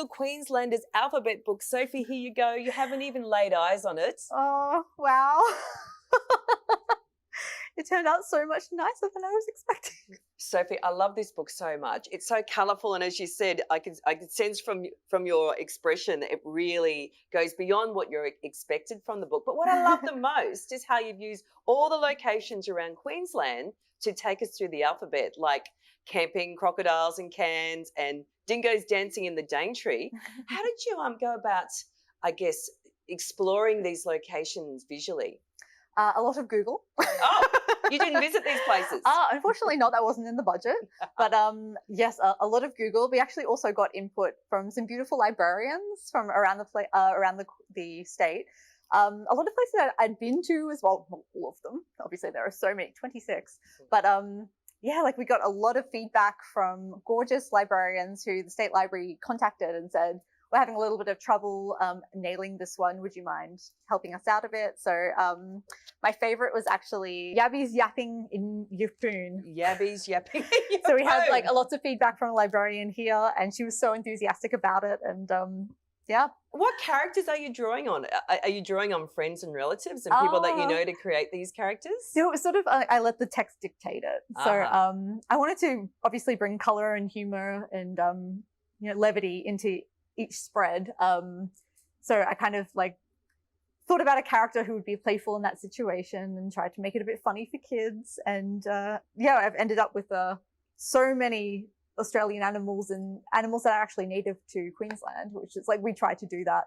Little Queenslanders alphabet book. Sophie, here you go. You haven't even laid eyes on it. Oh, wow. It turned out so much nicer than I was expecting. Sophie, I love this book so much. It's so colourful, and as you said, I could sense from your expression that it really goes beyond what you're expected from the book. But what I love the most is how you've used all the locations around Queensland to take us through the alphabet, like camping, crocodiles and cans, and dingoes dancing in the Daintree. How did you go about, I guess, exploring these locations visually? A lot of Google. Oh, you didn't visit these places? Unfortunately not. That wasn't in the budget. But yes, a lot of Google. We actually also got input from some beautiful librarians from around the state. A lot of places that I'd been to as well, not all of them. Obviously, there are so many, 26. But yeah, like we got a lot of feedback from gorgeous librarians who the State Library contacted and said, we're having a little bit of trouble nailing this one. Would you mind helping us out a bit? So my favorite was actually Yabbies Yapping in Yeppoon. Yabbies Yapping in Yeppoon. So we had like lots of feedback from a librarian here, and she was so enthusiastic about it. And yeah. What characters are you drawing on? Are you drawing on friends and relatives and people that you know to create these characters? So it was sort of, I let the text dictate it. So I wanted to obviously bring color and humor and levity into each spread. So I kind of like thought about a character who would be playful in that situation and tried to make it a bit funny for kids. And yeah, I've ended up with so many Australian animals and animals that are actually native to Queensland, which is like, we try to do that.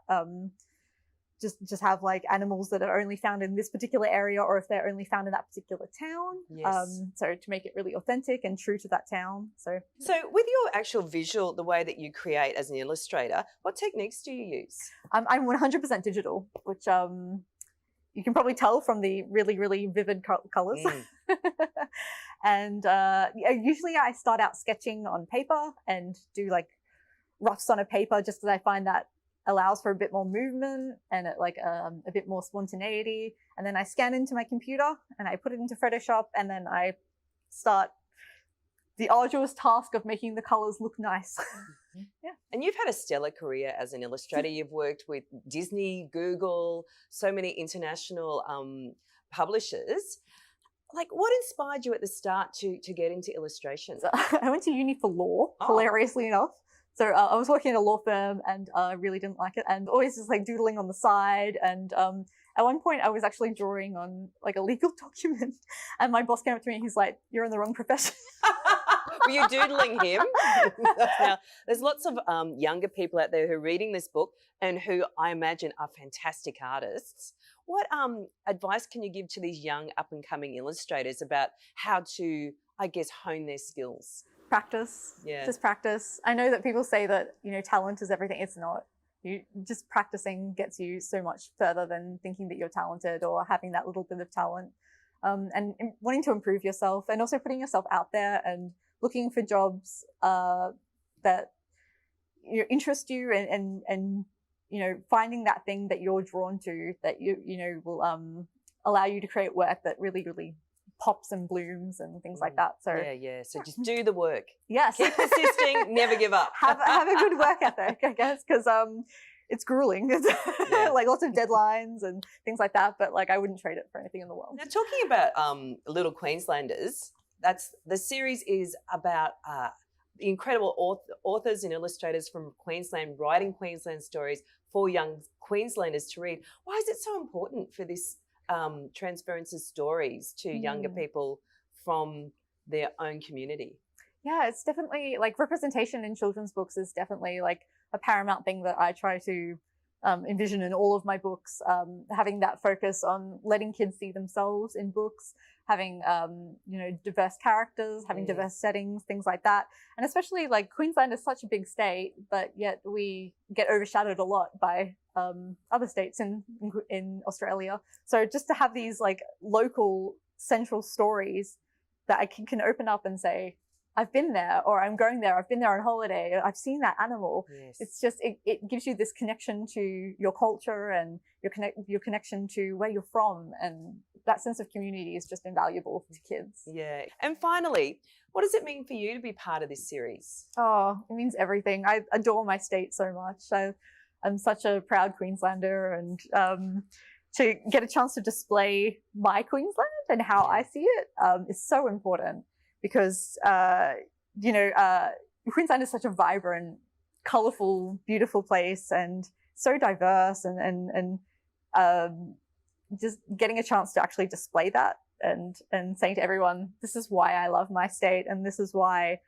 Just have like animals that are only found in this particular area, or if they're only found in that particular town. Yes. So to make it really authentic and true to that town. So with your actual visual, the way that you create as an illustrator, what techniques do you use? I'm 100% digital, which you can probably tell from the really, really vivid colors. And usually I start out sketching on paper and do like roughs on a paper, just because I find that allows for a bit more movement and a bit more spontaneity. And then I scan into my computer and I put it into Photoshop, and then I start the arduous task of making the colors look nice. Yeah. And you've had a stellar career as an illustrator. You've worked with Disney, Google, so many international publishers. Like, what inspired you at the start to get into illustration? So, I went to uni for law, hilariously enough. So I was working at a law firm and I really didn't like it, and always just like doodling on the side. And at one point I was actually drawing on like a legal document, and my boss came up to me and he's like, "You're in the wrong profession." Were you doodling him? Now, there's lots of younger people out there who are reading this book and who I imagine are fantastic artists. What advice can you give to these young up-and-coming illustrators about how to, I guess, hone their skills? Practice. Yeah. Just practice. I know that people say that, talent is everything. It's not. Just practicing gets you so much further than thinking that you're talented or having that little bit of talent. And wanting to improve yourself, and also putting yourself out there and looking for jobs that interest you, and finding that thing that you're drawn to, that you will allow you to create work that really, really pops and blooms and things like that. So yeah. So just do the work. Yes. Keep persisting, never give up. have a good work ethic, I guess, because it's grueling. It's like lots of deadlines and things like that, but like I wouldn't trade it for anything in the world. Now, talking about Little Queenslanders, the series is about the incredible authors and illustrators from Queensland writing Queensland stories for young Queenslanders to read. Why is it so important for this transference of stories to younger people from their own community? Yeah, it's definitely like representation in children's books is definitely like a paramount thing that I try to envision in all of my books, having that focus on letting kids see themselves in books, having diverse characters, having diverse settings, things like that. And especially like Queensland is such a big state, but yet we get overshadowed a lot by other states in Australia. So just to have these like local central stories that I can open up and say, I've been there, or I'm going there, I've been there on holiday, I've seen that animal. Yes. It's just, it gives you this connection to your culture and your connection to where you're from. And that sense of community is just invaluable to kids. Yeah. And finally, what does it mean for you to be part of this series? Oh, it means everything. I adore my state so much. I'm such a proud Queenslander, and to get a chance to display my Queensland and how I see it is so important, because Queensland is such a vibrant, colourful, beautiful place, and so diverse, and just getting a chance to actually display that and saying to everyone, this is why I love my state, and this is why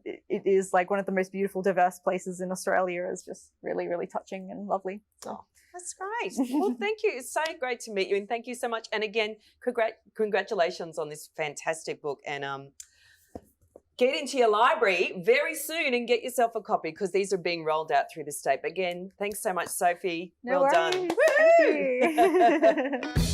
it is like one of the most beautiful, diverse places in Australia, is just really, really touching and lovely. So. That's great. Well, thank you. It's so great to meet you, and thank you so much. And again, congratulations on this fantastic book. And get into your library very soon and get yourself a copy, because these are being rolled out through the state. But again, thanks so much, Sophie. No well worries. done. Thank you.